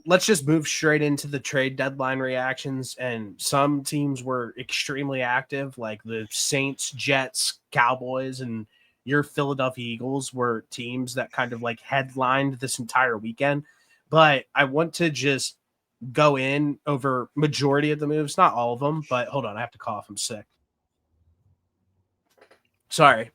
let's just move straight into the trade deadline reactions. And some teams were extremely active, like the Saints, Jets, Cowboys, and your Philadelphia Eagles were teams that kind of like headlined this entire weekend. But I want to just go in over majority of the moves, not all of them, but hold on, I have to cough. I'm sick. Sorry.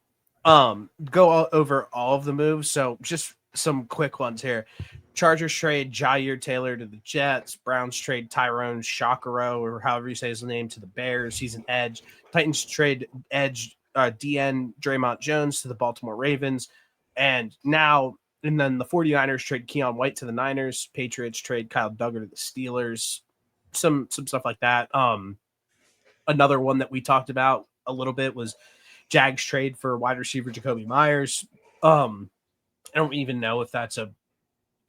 Go over all of the moves. So just some quick ones here. Chargers trade Jair Taylor to the Jets. Browns trade Tyrone Shakaro, or however you say his name, to the Bears. He's an edge. Titans trade edge DN Draymond Jones to the Baltimore Ravens. And then the 49ers trade Keon White to the Niners. Patriots trade Kyle Duggar to the Steelers. Some stuff like that. Another one that we talked about a little bit was Jags trade for wide receiver Jacoby Myers. I don't even know if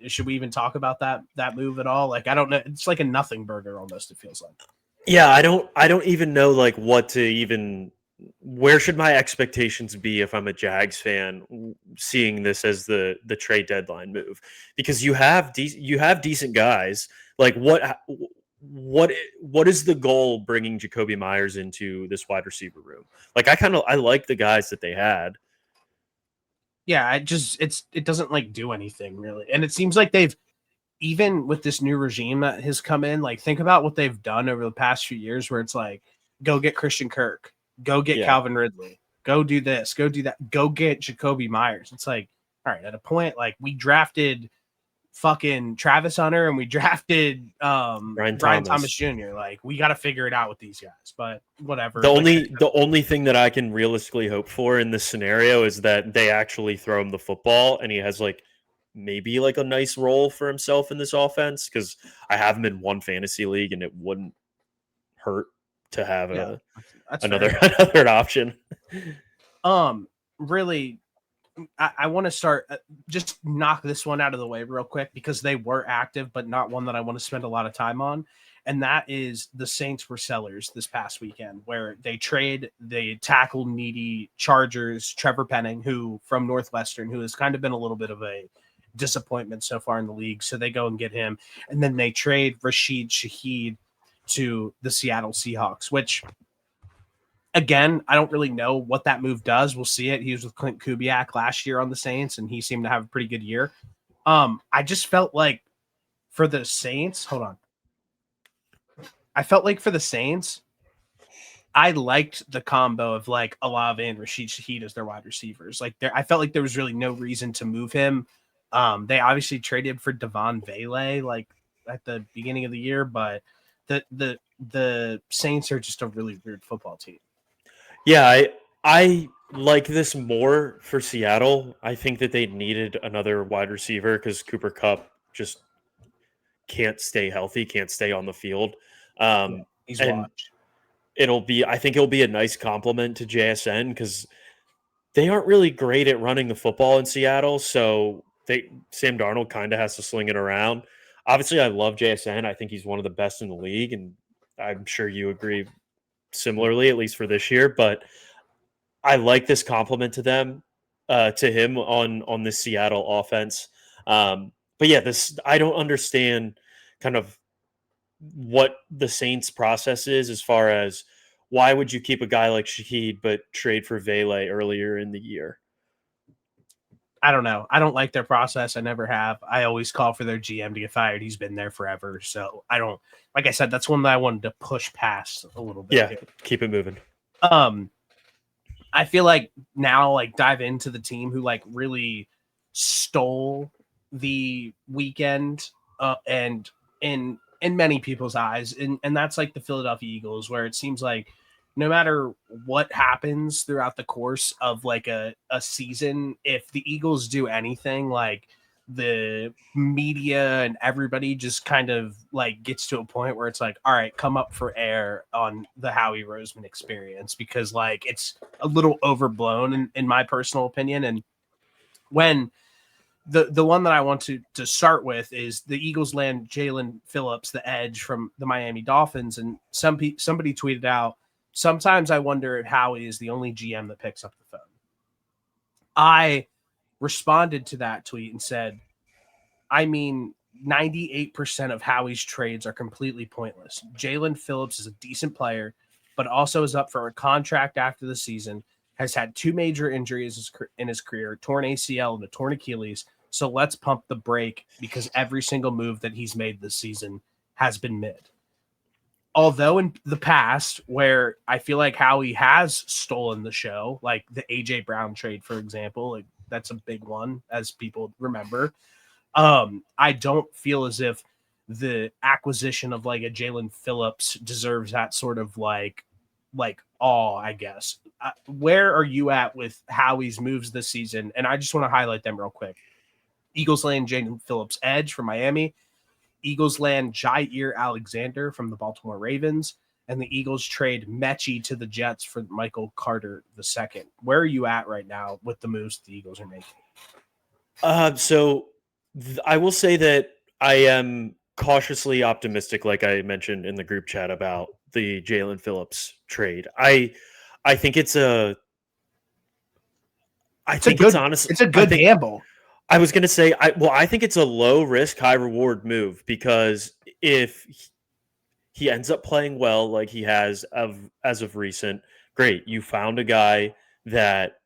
should we even talk about that move at all? Like, I don't know. It's like a nothing burger almost, it feels like. Yeah, I don't even know like what to even, where should my expectations be if I'm a Jags fan seeing this as the trade deadline move? Because you have decent guys. Like what is the goal bringing Jacoby Myers into this wide receiver room? Like I like the guys that they had. Yeah, it doesn't like do anything really. And it seems like they've, even with this new regime that has come in, like think about what they've done over the past few years where it's like, go get Christian Kirk, go get Calvin Ridley, go do this, go do that, go get Jacoby Myers. It's like, all right, at a point, like we drafted fucking Travis Hunter and we drafted Brian Thomas Jr. Like we got to figure it out with these guys, but whatever. The only thing that I can realistically hope for in this scenario is that they actually throw him the football and he has like maybe like a nice role for himself in this offense, because I have him in one fantasy league and it wouldn't hurt to have another option. Really, I want to start, just knock this one out of the way real quick because they were active, but not one that I want to spend a lot of time on. And that is the Saints were sellers this past weekend, where they tackle needy Chargers, Trevor Penning, who from Northwestern, who has kind of been a little bit of a disappointment so far in the league. So they go and get him. And then they trade Rashid Shaheed to the Seattle Seahawks, which, again, I don't really know what that move does. We'll see it. He was with Clint Kubiak last year on the Saints, and he seemed to have a pretty good year. I just felt like for the Saints, hold on. I felt like for the Saints, I liked the combo of like Olave and Rashid Shaheed as their wide receivers. Like I felt like there was really no reason to move him. They obviously traded for Devon Vele like at the beginning of the year, but the Saints are just a really weird football team. Yeah, I like this more for Seattle. I think that they needed another wide receiver because Cooper Kupp just can't stay healthy, can't stay on the field. He's and watched. I think it'll be a nice compliment to JSN because they aren't really great at running the football in Seattle. So Sam Darnold kind of has to sling it around. Obviously, I love JSN. I think he's one of the best in the league, and I'm sure you agree similarly, at least for this year. But I like this compliment to him on this Seattle offense. But yeah, I don't understand kind of what the Saints process is as far as why would you keep a guy like Shaheed but trade for Vele earlier in the year? I don't know. I don't like their process. I never have. I always call for their GM to get fired. He's been there forever. So I don't, like I said, that's one that I wanted to push past a little bit. Yeah, keep it moving. I feel like now, like, dive into the team who like really stole the weekend and in many people's eyes. And that's like the Philadelphia Eagles, where it seems like no matter what happens throughout the course of like a season, if the Eagles do anything, like the media and everybody just kind of like gets to a point where it's like, all right, come up for air on the Howie Roseman experience, because like it's a little overblown in my personal opinion. And when the one that I want to start with is the Eagles land Jalen Phillips, the edge from the Miami Dolphins, and somebody tweeted out, sometimes I wonder if Howie is the only GM that picks up the phone. I responded to that tweet and said, I mean, 98% of Howie's trades are completely pointless. Jalen Phillips is a decent player, but also is up for a contract after the season, has had 2 major injuries in his career, torn ACL and a torn Achilles. So let's pump the brake because every single move that he's made this season has been mid. Although in the past, where I feel like Howie has stolen the show, like the AJ Brown trade, for example, like that's a big one, as people remember. I don't feel as if the acquisition of like a Jalen Phillips deserves that sort of like awe, I guess. Where are you at with Howie's moves this season? And I just want to highlight them real quick. Eagles land Jalen Phillips edge from Miami. Eagles land Jair Alexander from the Baltimore Ravens. And the Eagles trade Mechie to the Jets for Michael Carter II. Where are you at right now with the moves the Eagles are making? I will say that I am cautiously optimistic, like I mentioned in the group chat about the Jalen Phillips trade. I think it's a good gamble. I was going to say, I think it's a low risk, high reward move because if he ends up playing well, like he has as of recent, great. You found a guy that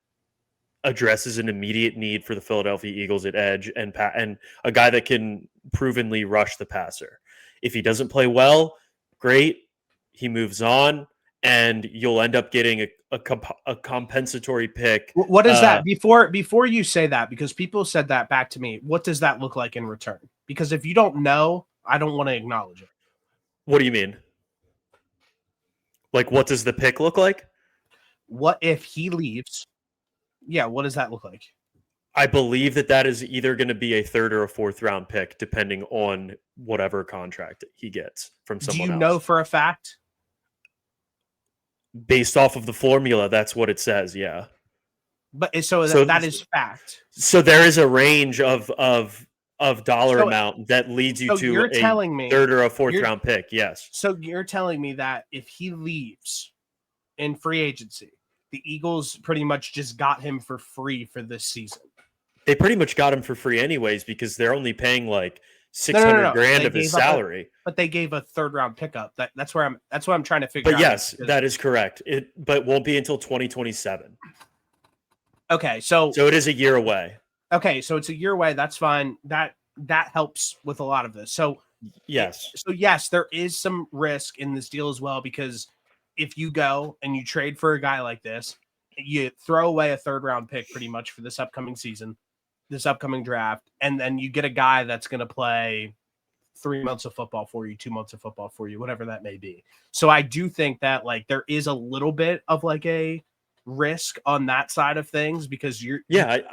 addresses an immediate need for the Philadelphia Eagles at edge and a guy that can provenly rush the passer. If he doesn't play well, great. He moves on and you'll end up getting a compensatory pick. What is that? Before you say that, because people said that back to me, what does that look like in return? Because if you don't know, I don't want to acknowledge it. What do you mean? Like, what does the pick look like? What if he leaves? Yeah, what does that look like? I believe that is either going to be a 3rd or a 4th round pick, depending on whatever contract he gets from someone else. Do you know for a fact? Based off of the formula, that's what it says, yeah. But so that is fact. So there is a range of dollar amount that leads you to a 3rd or a 4th round pick, yes. So you're telling me that if he leaves in free agency, the Eagles pretty much just got him for free for this season. They pretty much got him for free anyways because they're only paying like $600,000 of his salary. But they gave a 3rd round pickup. That's what I'm trying to figure out. But yes, that is correct. But won't be until 2027. Okay, so it is a year away. Okay, so it's a year away. That's fine. That helps with a lot of this. So yes. So yes, there is some risk in this deal as well because if you go and you trade for a guy like this, you throw away a 3rd round pick pretty much for this upcoming season, this upcoming draft, and then you get a guy that's going to play 3 months of football for you, 2 months of football for you, whatever that may be. So I do think that like there is a little bit of like a risk on that side of things because I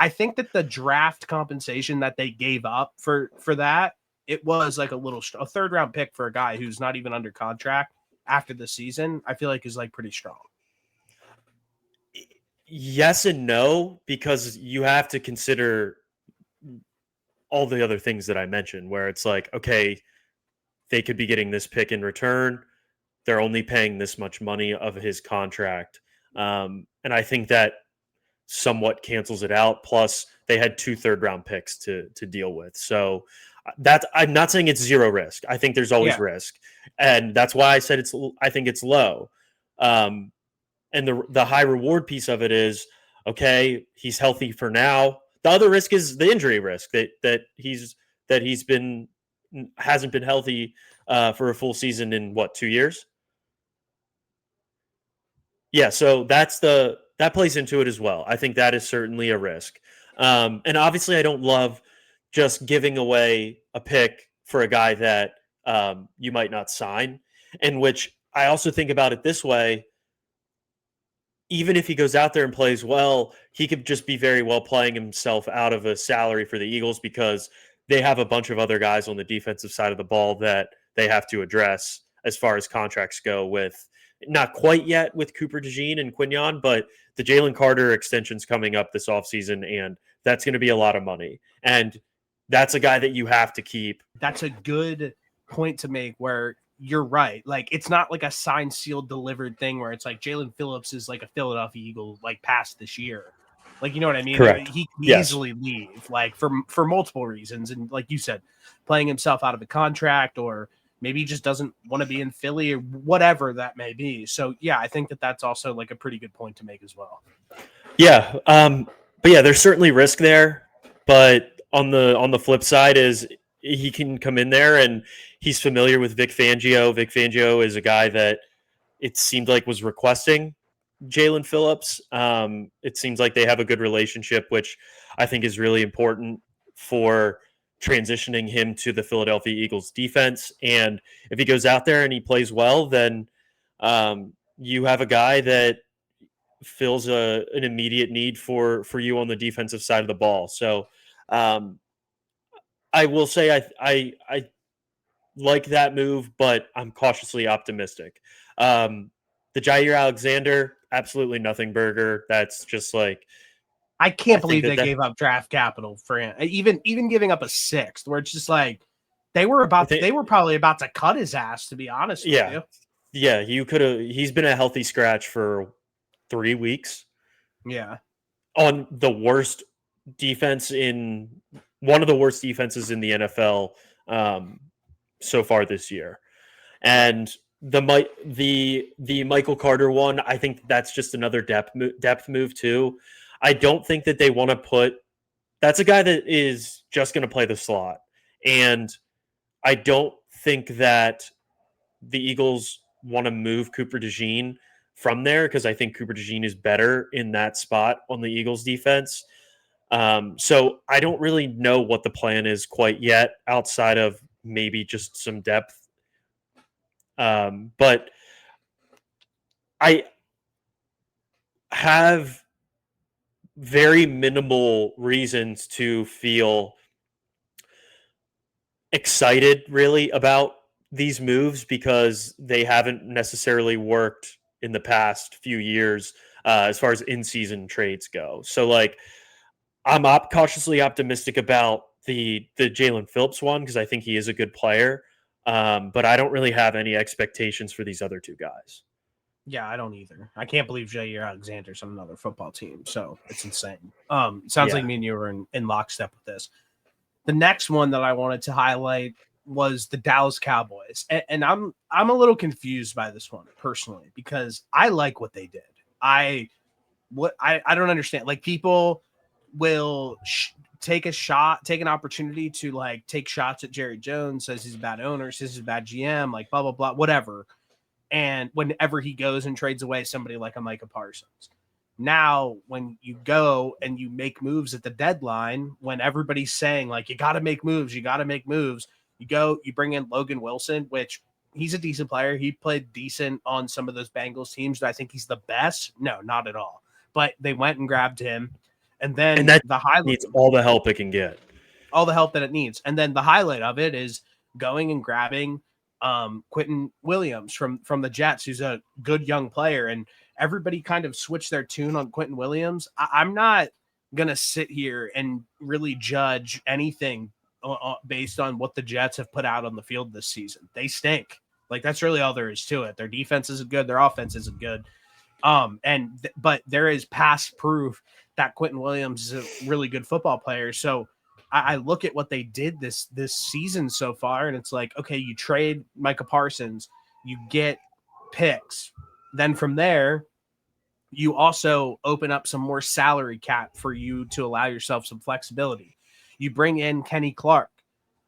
think that the draft compensation that they gave up for that, it was like a 3rd round pick for a guy who's not even under contract after the season, I feel like is like pretty strong. Yes and no, because you have to consider all the other things that I mentioned where it's like, okay, they could be getting this pick in return. They're only paying this much money of his contract. And I think that somewhat cancels it out. Plus they had 2 3rd round picks to deal with. So I'm not saying it's zero risk. I think there's always risk. And that's why I said I think it's low. And the high reward piece of it is, okay, he's healthy for now. The other risk is the injury risk that hasn't been healthy for a full season in 2 years? Yeah, so that plays into it as well. I think that is certainly a risk. And obviously I don't love just giving away a pick for a guy that you might not sign, in which I also think about it this way. Even if he goes out there and plays well, he could just be very well playing himself out of a salary for the Eagles because they have a bunch of other guys on the defensive side of the ball that they have to address as far as contracts go with. Not quite yet with Cooper DeJean and Quinnen, but the Jalen Carter extension's coming up this offseason, and that's going to be a lot of money. And that's a guy that you have to keep. That's a good point to make where you're right. Like, it's not like a signed, sealed, delivered thing where it's like Jalen Phillips is like a Philadelphia Eagle, like past this year. Like, you know what I mean? Correct. He can Yes. easily leave, like for multiple reasons. And like you said, playing himself out of a contract, or maybe he just doesn't want to be in Philly, or whatever that may be. So yeah, I think that that's also like a pretty good point to make as well. Yeah. But yeah, there's certainly risk there. But on the flip side is he can come in there and he's familiar with Vic Fangio. Vic Fangio is a guy that it seemed like was requesting Jalen Phillips. It seems like they have a good relationship, which I think is really important for transitioning him to the Philadelphia Eagles defense. And if he goes out there and he plays well, then you have a guy that fills an immediate need for you on the defensive side of the ball. So um, I will say I like that move, but I'm cautiously optimistic. The Jair Alexander, absolutely nothing burger. That's just like I I can't think believe they gave up draft capital for him. Even giving up a sixth, where it's just like they were probably about to cut his ass, to be honest with you. Yeah, you could have. He's been a healthy scratch for 3 weeks Yeah. on the worst defense in one of the worst defenses in the NFL so far this year. And the Michael Carter one, I think that's just another depth move too. I don't think that they want to put. That's a guy that is just going to play the slot, and I don't think that the Eagles want to move Cooper DeJean from there because I think Cooper DeJean is better in that spot on the Eagles defense. So I don't really know what the plan is quite yet, outside of maybe just some depth. But I have very minimal reasons to feel excited really about these moves because they haven't necessarily worked in the past few years as far as in-season trades go. So like I'm cautiously optimistic about the Jalen Phillips one because I think he is a good player, but I don't really have any expectations for these other two guys. Yeah, I don't either. I can't believe Jair Alexander's on another football team, so it's insane. Sounds Yeah. like me and you were in lockstep with this. The next one that I wanted to highlight was the Dallas Cowboys, and I'm a little confused by this one personally because I like what they did. I don't understand. Like, people will take an opportunity to like take shots at Jerry Jones, says he's a bad owner, says he's a bad GM, like blah blah blah, whatever. And whenever he goes and trades away somebody like a Micah Parsons. Now, when you go and you make moves at the deadline, when everybody's saying like you got to make moves, you go, you bring in Logan Wilson, which he's a decent player. He played decent on some of those Bengals teams. Do I think he's the best? No, not at all. But they went and grabbed him, and then that the highlight needs all the help it can get. All the help that it needs, and then the highlight of it is going and grabbing Quinnen Williams from the Jets, who's a good young player, and everybody kind of switched their tune on Quinnen Williams. I'm not gonna sit here and really judge anything based on what the Jets have put out on the field this season. They stink. Like, that's really all there is to it. Their defense isn't good. Their offense isn't good. But there is past proof that Quinnen Williams is a really good football player. So I look at what they did this season so far, and it's like, okay, you trade Micah Parsons, you get picks. Then from there, you also open up some more salary cap for you to allow yourself some flexibility. You bring in Kenny Clark.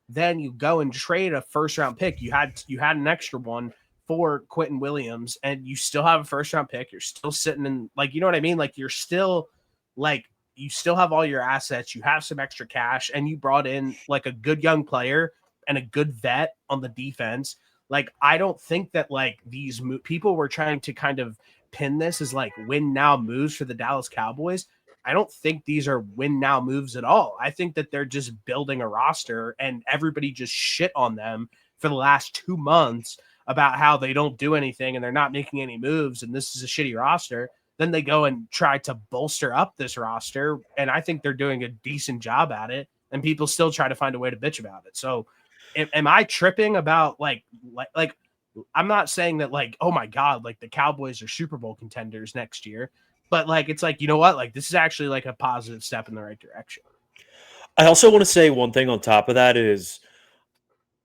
Then you go and trade a first-round pick. You had an extra one for Quinnen Williams, and you still have a first-round pick. You're still sitting in, like, you know what I mean? Like, you're still, like, you still have all your assets, you have some extra cash, and you brought in like a good young player and a good vet on the defense. Like, I don't think that like these people were trying to kind of pin this as like win now moves for the Dallas Cowboys. I don't think these are win now moves at all. I think that they're just building a roster, and everybody just shit on them for the last 2 months about how they don't do anything and they're not making any moves, and this is a shitty roster. Then they go and try to bolster up this roster, and I think they're doing a decent job at it, and people still try to find a way to bitch about it. So am I tripping about like I'm not saying that like, oh my God, like the Cowboys are Super Bowl contenders next year, But like, it's like, you know what? Like, this is actually like a positive step in the right direction. I also want to say one thing on top of that is,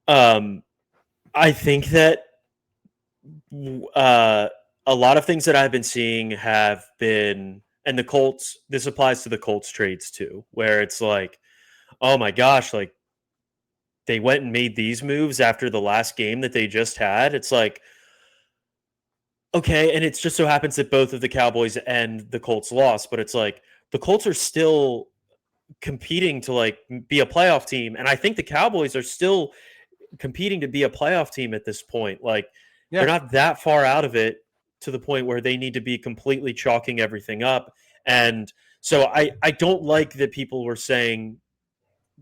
I think that uh, a lot of things that I've been seeing have been, and the Colts, this applies to the Colts trades too, where it's like, oh my gosh, like they went and made these moves after the last game that they just had. It's like, okay, and it just so happens that both of the Cowboys and the Colts lost, but it's like the Colts are still competing to like be a playoff team, and I think the Cowboys are still competing to be a playoff team at this point. Like they're Yeah. not that far out of it to the point where they need to be completely chalking everything up. And so I don't like that people were saying,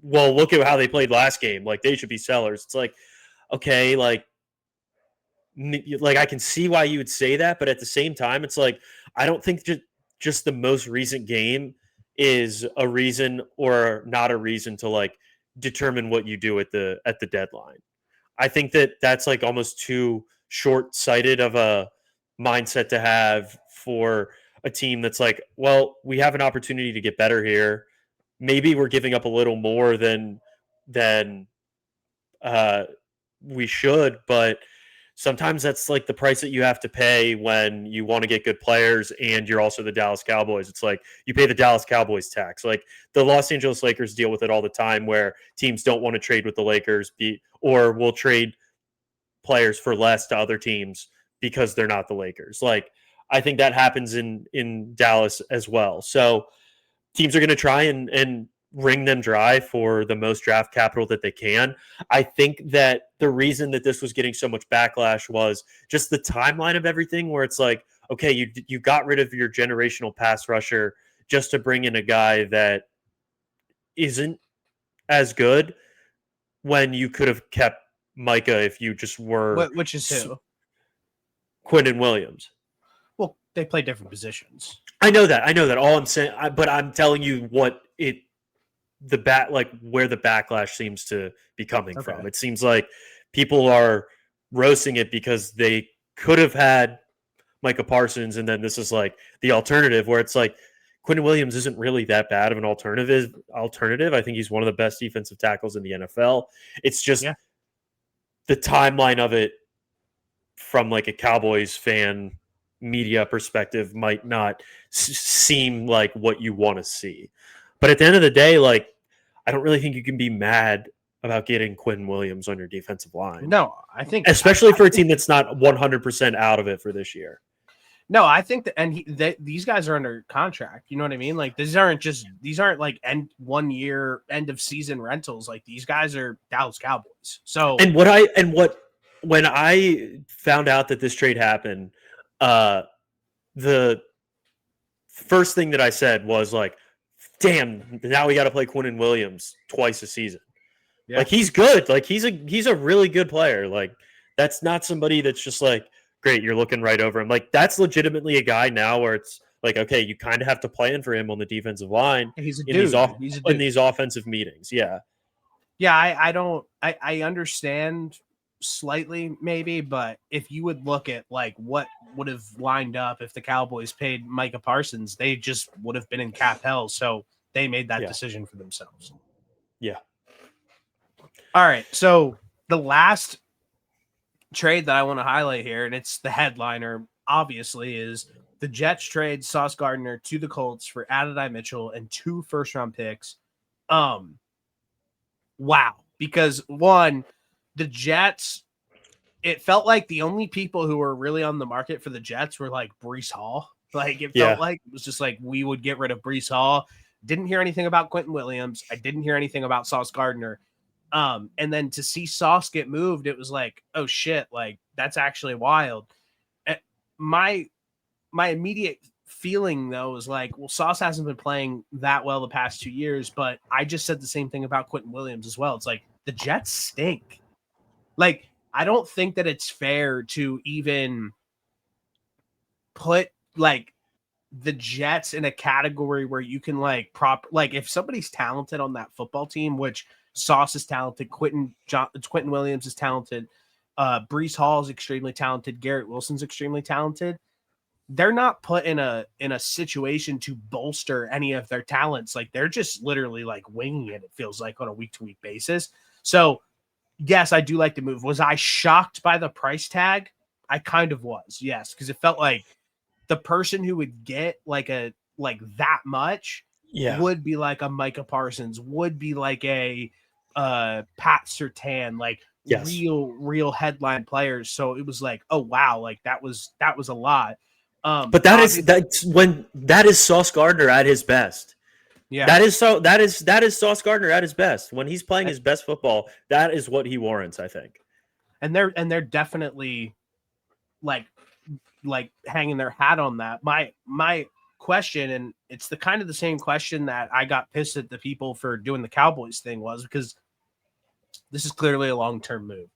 well, look at how they played last game. Like they should be sellers. It's like, okay, like I can see why you would say that, but at the same time, it's like I don't think just the most recent game is a reason or not a reason to like determine what you do at the deadline. I think that that's like almost too short-sighted of a mindset to have for a team that's like, well, we have an opportunity to get better here. Maybe we're giving up a little more than uh, we should, but sometimes that's like the price that you have to pay when you want to get good players and you're also the Dallas Cowboys. It's like you pay the Dallas Cowboys tax. Like the Los Angeles Lakers deal with it all the time where teams don't want to trade with the Lakers or will trade players for less to other teams because they're not the Lakers. Like I think that happens in Dallas as well. So teams are going to try and wring them dry for the most draft capital that they can. I think that the reason that this was getting so much backlash was just the timeline of everything, where it's like, okay, you got rid of your generational pass rusher just to bring in a guy that isn't as good when you could have kept Micah if you just were Which is who? Quinnen Williams. Well, they play different positions. I know that. All I'm saying, but I'm telling you what where the backlash seems to be coming from. It seems like people are roasting it because they could have had Micah Parsons, and then this is like the alternative, where it's like Quinnen Williams isn't really that bad of an alternative. I think he's one of the best defensive tackles in the NFL. It's just the timeline of it from like a Cowboys fan media perspective might not seem like what you want to see. But at the end of the day, like, I don't really think you can be mad about getting Quinnen Williams on your defensive line. No, I think, especially for a team that's not 100% out of it for this year. No, I think that, and these guys are under contract. You know what I mean? Like these aren't like 1 year end of season rentals. Like these guys are Dallas Cowboys. So when I found out that this trade happened, the first thing that I said was like, damn, now we got to play Quinnen Williams twice a season. Yeah. Like he's good. Like he's a really good player. Like that's not somebody that's just like, great, you're looking right over him. Like that's legitimately a guy now where it's like, okay, you kind of have to plan for him on the defensive line. He's a dude. In these offensive meetings. Yeah. Yeah. I understand slightly maybe, but if you would look at like what would have lined up if the Cowboys paid Micah Parsons, they just would have been in cap hell. So they made that decision for themselves. Yeah. All right. So the last trade that I want to highlight here, and it's the headliner, obviously, is the Jets trade Sauce Gardner to the Colts for Adonai Mitchell and 2 first-round picks. Wow. Because one, the Jets, it felt like the only people who were really on the market for the Jets were like Breece Hall. Like it felt like it was just like we would get rid of Breece Hall. Didn't hear anything about Quinnen Williams. I didn't hear anything about Sauce Gardner. And then to see Sauce get moved, it was like, oh shit, like that's actually wild. My immediate feeling though is like, well, Sauce hasn't been playing that well the past 2 years, but I just said the same thing about Quinnen Williams as well. It's like the Jets stink. Like, I don't think that it's fair to even put like the Jets in a category where you can like like if somebody's talented on that football team, which Sauce is talented, Quinnen Williams is talented, Breece Hall is extremely talented, Garrett Wilson's extremely talented. they're not put in a situation to bolster any of their talents. Like they're just literally like winging it. It feels like on a week to week basis. So yes, I do like the move. Was I shocked by the price tag? I kind of was, yes, because it felt like the person who would get like that much Yeah. would be like a Micah Parsons, would be like a Pat Surtain, like Yes. real headline players. So it was like, oh wow, like that was a lot. But that's when that is Sauce Gardner at his best. Yeah. That is Sauce Gardner at his best. When he's playing his best football, that is what he warrants, I think. And they're definitely like hanging their hat on that. My question, and it's the kind of the same question that I got pissed at the people for doing the Cowboys thing, was because this is clearly a long-term move.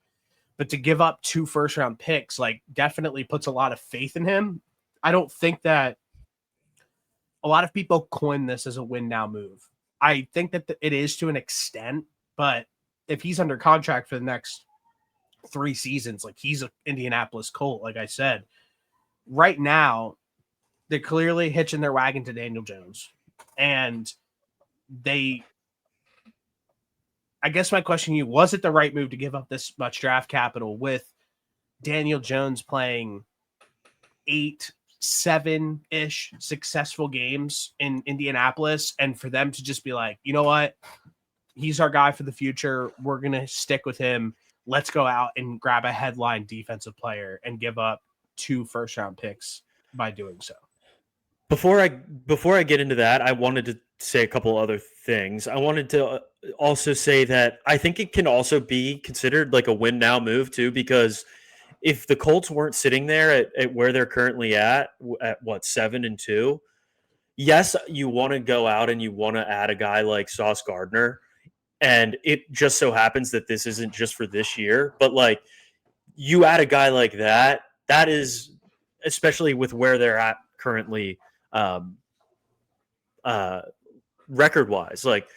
But to give up 2 first-round picks, like, definitely puts a lot of faith in him. I don't think that a lot of people coin this as a win now move. I think that it is to an extent, but if he's under contract for the next 3 seasons, like he's an Indianapolis Colt, like I said, right now they're clearly hitching their wagon to Daniel Jones. And I guess my question to you, was it the right move to give up this much draft capital with Daniel Jones playing 7-ish successful games in Indianapolis, and for them to just be like, you know what, he's our guy for the future, we're going to stick with him, let's go out and grab a headline defensive player and give up 2 first-round picks by doing so? Before I get into that, I wanted to say a couple other things. I wanted to also say that I think it can also be considered like a win now move too, because if the Colts weren't sitting there at where they're currently at what, 7-2, yes, you want to go out and you want to add a guy like Sauce Gardner, and it just so happens that this isn't just for this year, but like you add a guy like that, that is, especially with where they're at currently, record wise, like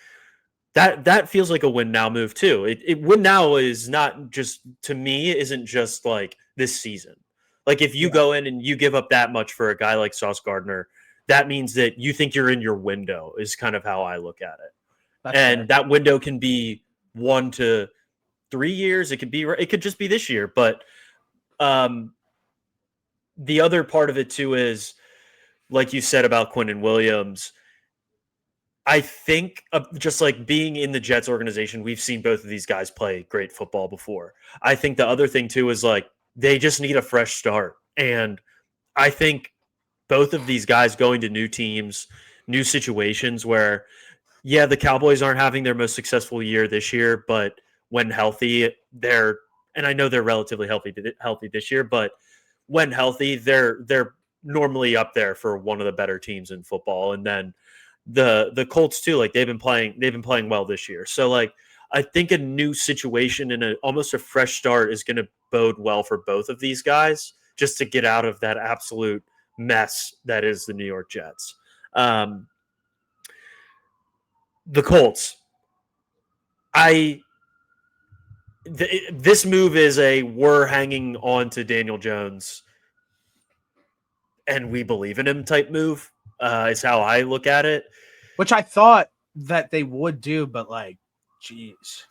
that feels like a win now move too. It win now is not just, to me, isn't just like this season. Like if you go in and you give up that much for a guy like Sauce Gardner, that means that you think you're in your window, is kind of how I look at it. That's and fair. That window can be 1 to 3 years. It could just be this year. But the other part of it too is, like you said about Quinnen Williams, I think just like being in the Jets organization, we've seen both of these guys play great football before. I think the other thing too is like they just need a fresh start. And I think both of these guys going to new teams, new situations where, yeah, the Cowboys aren't having their most successful year this year, but when healthy, and I know they're relatively healthy this year, but when healthy, they're normally up there for one of the better teams in football. And then the Colts too, like they've been playing well this year. So like I think a new situation and almost a fresh start is going to bode well for both of these guys, just to get out of that absolute mess that is the New York Jets. The Colts, this move is we're hanging on to Daniel Jones and we believe in him type move, is how I look at it. Which I thought that they would do, but like, geez.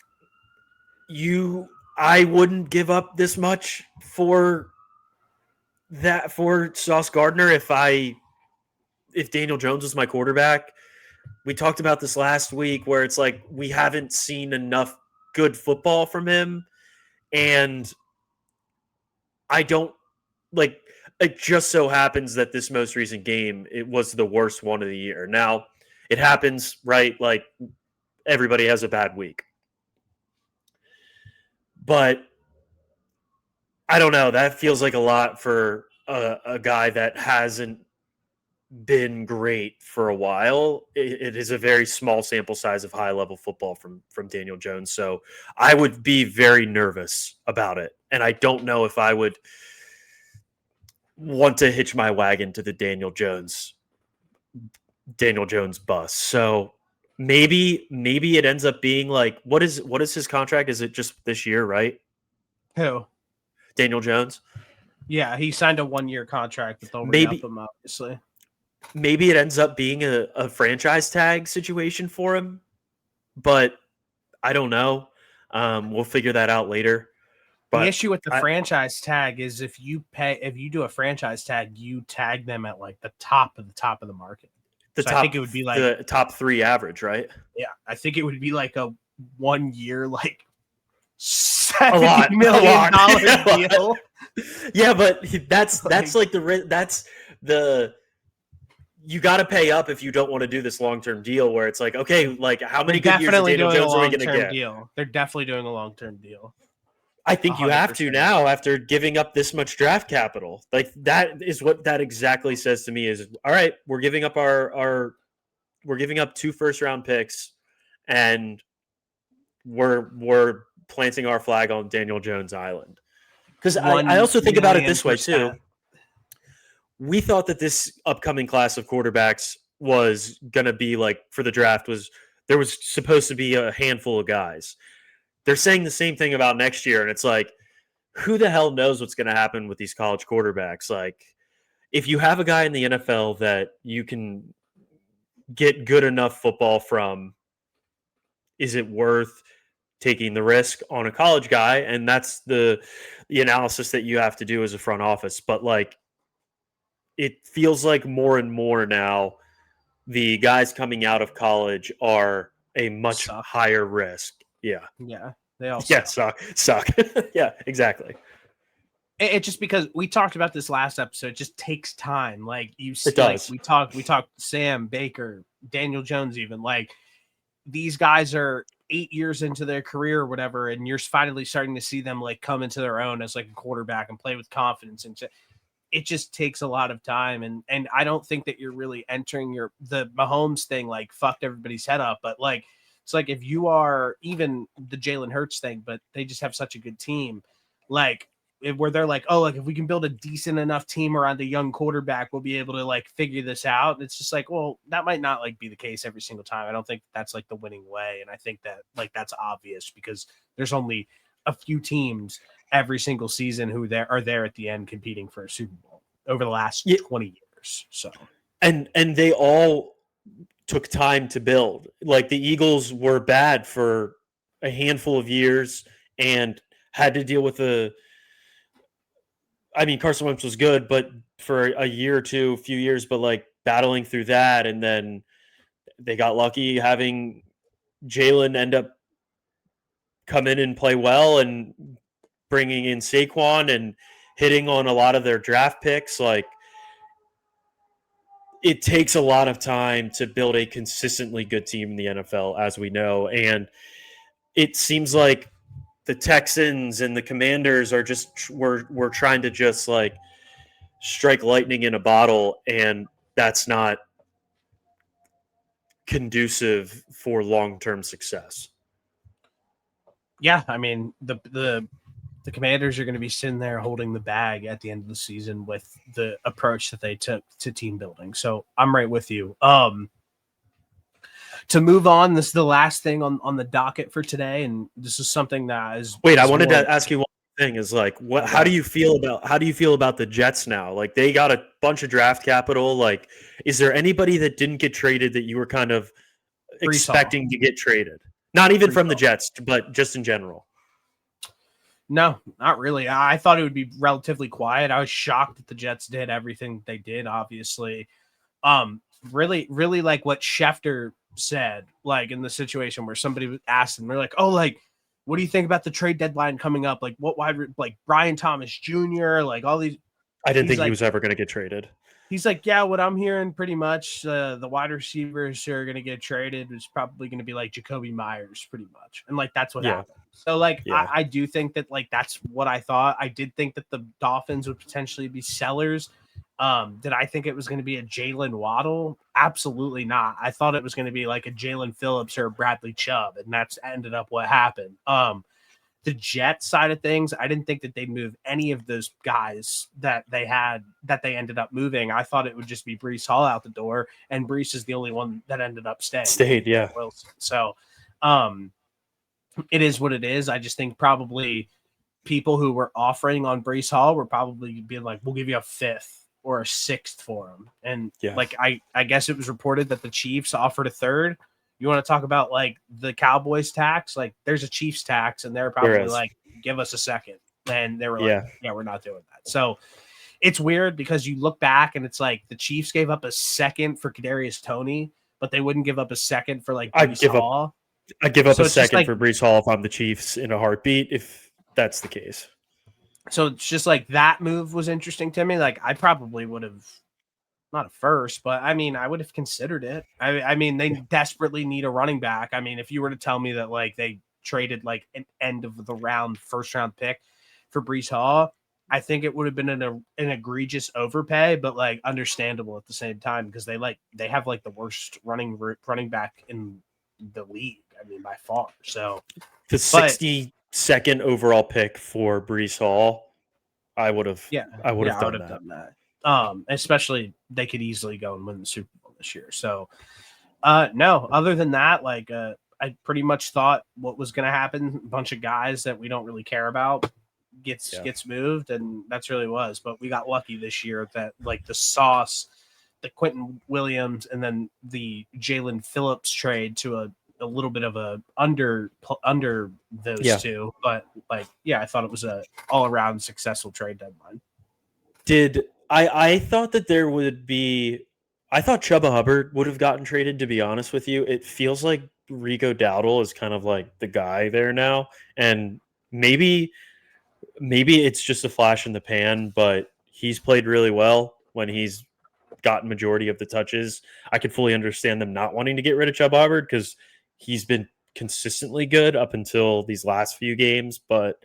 I wouldn't give up this much for Sauce Gardner if Daniel Jones was my quarterback. We talked about this last week where it's like we haven't seen enough good football from him, and I don't like. It just so happens that this most recent game, it was the worst one of the year. Now, it happens, right? Like everybody has a bad week. But I don't know. That feels like a lot for a guy that hasn't been great for a while. It is a very small sample size of high-level football from Daniel Jones. So I would be very nervous about it. And I don't know if I would want to hitch my wagon to the Daniel Jones bus. So maybe it ends up being like, what is his contract? Is it just this year, right? Who? Daniel Jones? Yeah, he signed a 1-year contract that they'll re-up him, obviously. Maybe it ends up being a franchise tag situation for him, but I don't know. We'll figure that out later. The But issue with the franchise tag is if you do a franchise tag, you tag them at like the top of the market. I think it would be like the top 3 average, right? Yeah, I think it would be like a 1 year, like $70 million deal. Yeah, but that's you got to pay up if you don't want to do this long-term deal where it's like, okay, like how many good years of Daniel Jones are we going to get? They're definitely doing a long-term deal. I think 100%. You have to now after giving up this much draft capital. Like that is what that exactly says to me is, all right, we're giving up we're giving up 2 first-round picks and we're planting our flag on Daniel Jones Island. Because I also think about it this way too. We thought that this upcoming class of quarterbacks was going to be like for the draft there was supposed to be a handful of guys. They're saying the same thing about next year. And it's like, who the hell knows what's going to happen with these college quarterbacks? Like if you have a guy in the NFL that you can get good enough football from, is it worth taking the risk on a college guy? And that's the analysis that you have to do as a front office. But like, it feels like more and more now the guys coming out of college are a much higher risk. Yeah. Yeah. They all suck. Yeah, exactly. It just because we talked about this last episode, it just takes time. Like it does. We talked Sam Baker, Daniel Jones, even like these guys are 8 years into their career or whatever, and you're finally starting to see them like come into their own as like a quarterback and play with confidence. And it just takes a lot of time. And I don't think that you're really entering the Mahomes thing, like fucked everybody's head up. But like, it's like, if you are even the Jalen Hurts thing, but they just have such a good team, like where they're like, oh, like if we can build a decent enough team around a young quarterback, we'll be able to like figure this out. It's just like, well, that might not like be the case every single time. I don't think that's like the winning way. And I think that like, that's obvious because there's only a few teams every single season who are there at the end competing for a Super Bowl over the last 20 years. So, and they all took time to build. Like the Eagles were bad for a handful of years and had to deal with Carson Wentz was good, but for a year or two, a few years, but like battling through that. And then they got lucky having Jalen end up come in and play well and bringing in Saquon and hitting on a lot of their draft picks. Like it takes a lot of time to build a consistently good team in the NFL, as we know. And it seems like the Texans and the Commanders are just, we're trying to just like strike lightning in a bottle. And that's not conducive for long-term success. Yeah. I mean, the Commanders are going to be sitting there holding the bag at the end of the season with the approach that they took to team building. So I'm right with you. To move on, this is the last thing on the docket for today, and this is something that is. Wait, I wanted to ask you one thing. Is like, what? How do you feel about the Jets now? Like, they got a bunch of draft capital. Like, is there anybody that didn't get traded that you were kind of expecting to get traded? Not even from the Jets, but just in general. No, not really. I thought it would be relatively quiet. I was shocked that the Jets did everything they did, obviously. Really, really like what Schefter said, like in the situation where somebody asked him, they're like, oh, like, what do you think about the trade deadline coming up? Like, what wide, like Brian Thomas Jr., like all these. I didn't think he was ever going to get traded. He's like, yeah, what I'm hearing pretty much the wide receivers who are going to get traded is probably going to be like Jacoby Myers pretty much. And like, that's what happened. So like, I do think that like, that's what I thought. I did think that the Dolphins would potentially be sellers. Did I think it was going to be a Jalen Waddle? Absolutely not. I thought it was going to be like a Jalen Phillips or a Bradley Chubb. And that's ended up what happened. The Jets side of things, I didn't think that they'd move any of those guys that they ended up moving. I thought it would just be Breece Hall out the door, and Breece is the only one that ended up staying. Yeah. Wilson. So, it is what it is. I just think probably people who were offering on Breece Hall were probably being like, we'll give you a 5th or a 6th for him. And like, I guess it was reported that the Chiefs offered a 3rd. You want to talk about like the Cowboys tax? Like there's a Chiefs tax and they're probably like, give us a 2nd. And they were like, yeah, we're not doing that. So it's weird because you look back and it's like the Chiefs gave up a 2nd for Kadarius Toney, but they wouldn't give up a 2nd for like Breece Hall. I give up a 2nd for Breece Hall if I'm the Chiefs in a heartbeat, if that's the case. So it's just like that move was interesting to me. Like I probably would have not a 1st, but I mean, I would have considered it. I mean, they desperately need a running back. I mean, if you were to tell me that like they traded like an end of the round 1st round pick for Breece Hall, I think it would have been an egregious overpay, but like understandable at the same time because they have like the worst running back in the league. I mean, by far. So the 62nd overall pick for Breece Hall, I would have done that. Especially they could easily go and win the Super Bowl this year. So no, other than that, like I pretty much thought what was going to happen. A bunch of guys that we don't really care about gets moved, and that's really was. But we got lucky this year that like the Sauce, the Quinnen Williams, and then the Jalen Phillips trade to a little bit of a under those two. But like, I thought it was a all around successful trade deadline. I thought that there would be, I thought Chuba Hubbard would have gotten traded, to be honest with you. It feels like Rico Dowdle is kind of like the guy there now. And maybe it's just a flash in the pan, but he's played really well when he's gotten majority of the touches. I could fully understand them not wanting to get rid of Chuba Hubbard because he's been consistently good up until these last few games. But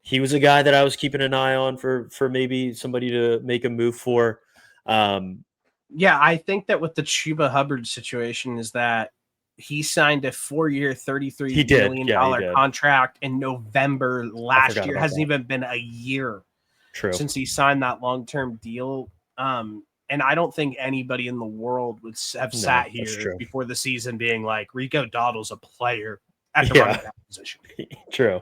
he was a guy that I was keeping an eye on for maybe somebody to make a move for. I think that with the Chuba Hubbard situation is that he signed a 4-year, $33 million contract in November last year. It hasn't even been a year since he signed that long-term deal. And I don't think anybody in the world would have sat here before the season being like, Rico Dowdle's a player at the running back position. True.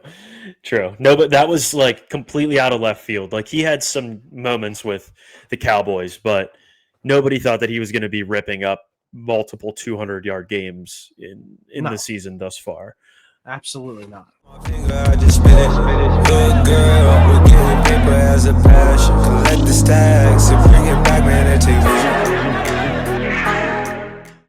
No, but that was like completely out of left field. Like he had some moments with the Cowboys, but nobody thought that he was going to be ripping up multiple 200-yard games in the season thus far. Absolutely not. I just spit it. Good girl, we're getting paper as a passion. Collect the stacks and bring it back, man, and take vision.